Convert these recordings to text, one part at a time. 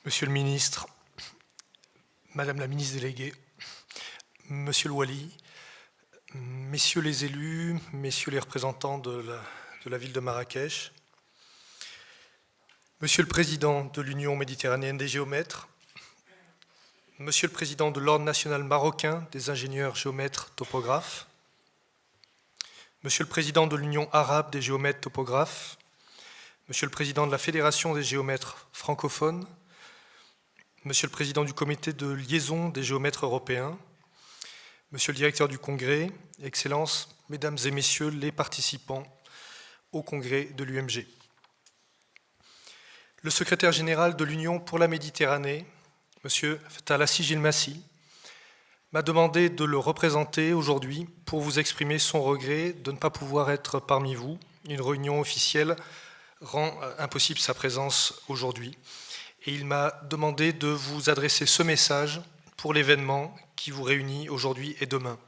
Monsieur le ministre, Madame la ministre déléguée, Monsieur le Wali, Messieurs les élus, Messieurs les représentants de la ville de Marrakech, Monsieur le Président de l'Union méditerranéenne des géomètres, Monsieur le Président de l'Ordre national marocain des ingénieurs géomètres topographes, Monsieur le Président de l'Union arabe des géomètres topographes, Monsieur le Président de la Fédération des géomètres francophones, Monsieur le Président du Comité de liaison des géomètres européens, Monsieur le Directeur du Congrès, Excellences, Mesdames et Messieurs les participants au Congrès de l'UMG. Le secrétaire général de l'Union pour la Méditerranée, Monsieur Talassi Gilmassi, m'a demandé de le représenter aujourd'hui pour vous exprimer son regret de ne pas pouvoir être parmi vous. Une réunion officielle rend impossible sa présence aujourd'hui. Et il m'a demandé de vous adresser ce message pour l'événement qui vous réunit aujourd'hui et demain.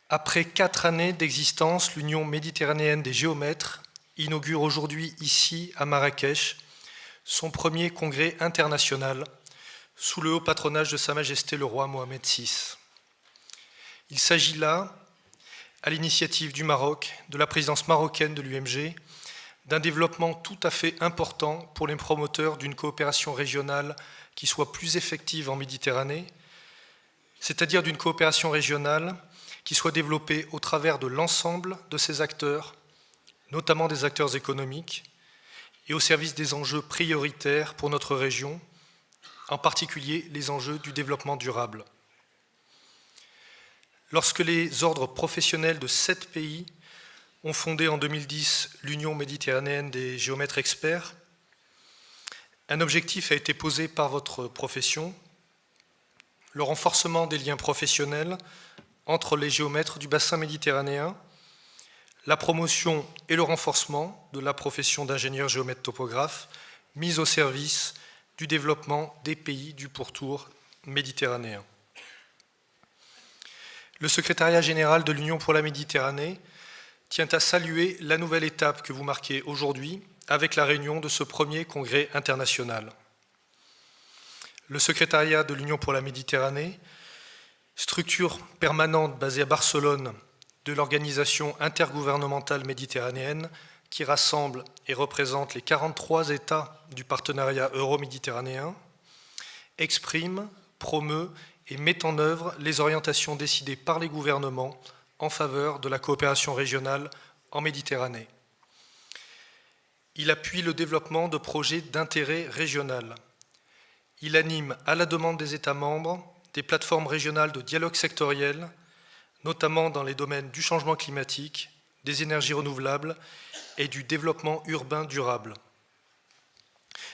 Après 4 années d'existence, l'Union méditerranéenne des géomètres inaugure aujourd'hui ici à Marrakech son premier congrès international sous le haut patronage de Sa Majesté le roi Mohamed VI. Il s'agit là, à l'initiative du Maroc, de la présidence marocaine de l'UMG, d'un développement tout à fait important pour les promoteurs d'une coopération régionale qui soit plus effective en Méditerranée, c'est-à-dire d'une coopération régionale qui soit développée au travers de l'ensemble de ces acteurs, notamment des acteurs économiques, et au service des enjeux prioritaires pour notre région, en particulier les enjeux du développement durable. Lorsque les ordres professionnels de 7 pays ont fondé en 2010 l'Union méditerranéenne des géomètres experts, un objectif a été posé par votre profession, le renforcement des liens professionnels entre les géomètres du bassin méditerranéen, la promotion et le renforcement de la profession d'ingénieur géomètre topographe mise au service du développement des pays du pourtour méditerranéen. Le secrétariat général de l'Union pour la Méditerranée tient à saluer la nouvelle étape que vous marquez aujourd'hui avec la réunion de ce premier congrès international. Le secrétariat de l'Union pour la Méditerranée, structure permanente basée à Barcelone de l'Organisation intergouvernementale méditerranéenne qui rassemble et représente les 43 États du partenariat euro-méditerranéen, exprime, promeut et met en œuvre les orientations décidées par les gouvernements en faveur de la coopération régionale en Méditerranée. Il appuie le développement de projets d'intérêt régional. Il anime, à la demande des États membres, des plateformes régionales de dialogue sectoriel, notamment dans les domaines du changement climatique, des énergies renouvelables et du développement urbain durable.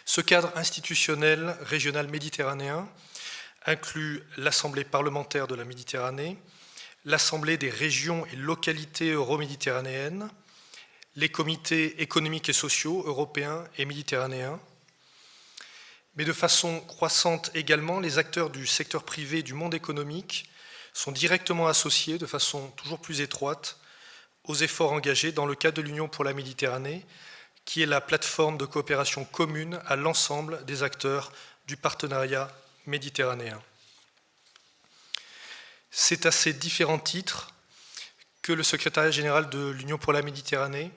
Ce cadre institutionnel régional méditerranéen inclut l'Assemblée parlementaire de la Méditerranée, l'Assemblée des régions et localités euro-méditerranéennes, les comités économiques et sociaux européens et méditerranéens, mais de façon croissante également, les acteurs du secteur privé et du monde économique sont directement associés de façon toujours plus étroite aux efforts engagés dans le cadre de l'Union pour la Méditerranée, qui est la plateforme de coopération commune à l'ensemble des acteurs du partenariat méditerranéen. C'est à ces différents titres que le secrétariat général de l'Union pour la Méditerranée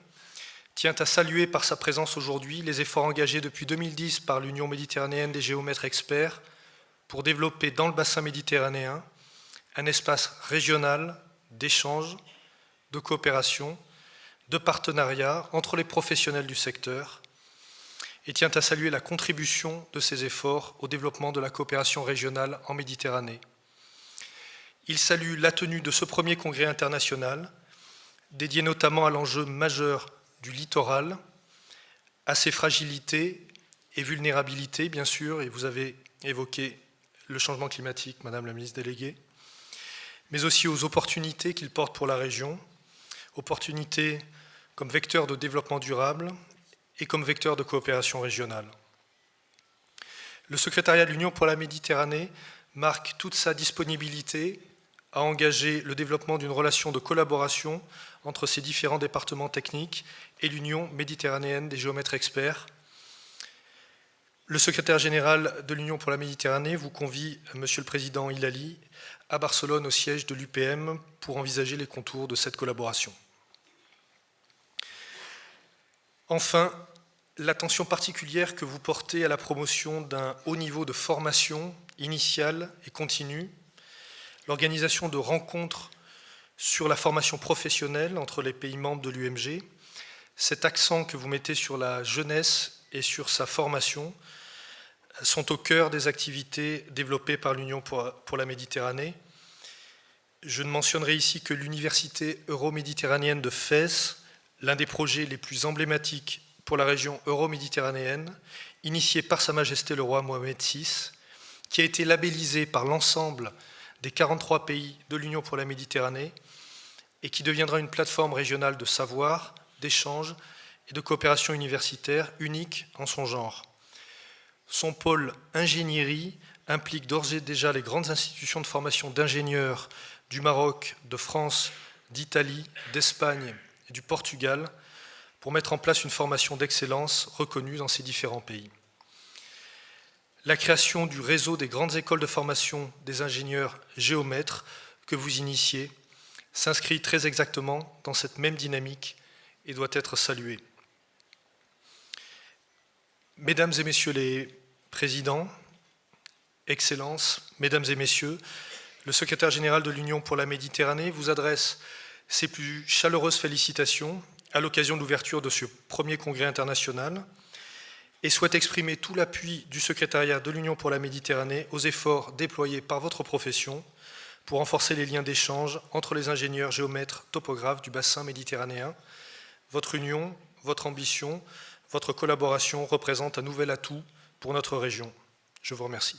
tient à saluer par sa présence aujourd'hui les efforts engagés depuis 2010 par l'Union méditerranéenne des géomètres experts pour développer dans le bassin méditerranéen un espace régional d'échange, de coopération, de partenariat entre les professionnels du secteur et tient à saluer la contribution de ces efforts au développement de la coopération régionale en Méditerranée. Il salue la tenue de ce premier congrès international, dédié notamment à l'enjeu majeur du littoral, à ses fragilités et vulnérabilités, bien sûr, et vous avez évoqué le changement climatique, Madame la ministre déléguée, mais aussi aux opportunités qu'il porte pour la région, opportunités comme vecteur de développement durable et comme vecteur de coopération régionale. Le secrétariat de l'Union pour la Méditerranée marque toute sa disponibilité à engager le développement d'une relation de collaboration entre ces différents départements techniques et l'Union méditerranéenne des géomètres experts, Le secrétaire général de l'Union pour la Méditerranée vous convie, Monsieur le Président Hilali, à Barcelone au siège de l'UPM pour envisager les contours de cette collaboration. Enfin, l'attention particulière que vous portez à la promotion d'un haut niveau de formation initiale et continue, l'organisation de rencontres sur la formation professionnelle entre les pays membres de l'UMG, cet accent que vous mettez sur la jeunesse et sur sa formation sont au cœur des activités développées par l'Union pour la Méditerranée. Je ne mentionnerai ici que l'Université euro-méditerranéenne de Fès, l'un des projets les plus emblématiques pour la région euro-méditerranéenne, initié par Sa Majesté le roi Mohamed VI, qui a été labellisé par l'ensemble des 43 pays de l'Union pour la Méditerranée et qui deviendra une plateforme régionale de savoir, d'échange et de coopération universitaire unique en son genre. Son pôle ingénierie implique d'ores et déjà les grandes institutions de formation d'ingénieurs du Maroc, de France, d'Italie, d'Espagne et du Portugal pour mettre en place une formation d'excellence reconnue dans ces différents pays. La création du réseau des grandes écoles de formation des ingénieurs géomètres que vous initiez s'inscrit très exactement dans cette même dynamique et doit être saluée. Mesdames et messieurs les présidents, Excellences, Mesdames et messieurs, le secrétaire général de l'Union pour la Méditerranée vous adresse ses plus chaleureuses félicitations à l'occasion de l'ouverture de ce premier congrès international et souhaite exprimer tout l'appui du secrétariat de l'Union pour la Méditerranée aux efforts déployés par votre profession pour renforcer les liens d'échange entre les ingénieurs géomètres topographes du bassin méditerranéen. Votre union, votre ambition, votre collaboration représentent un nouvel atout pour notre région. Je vous remercie.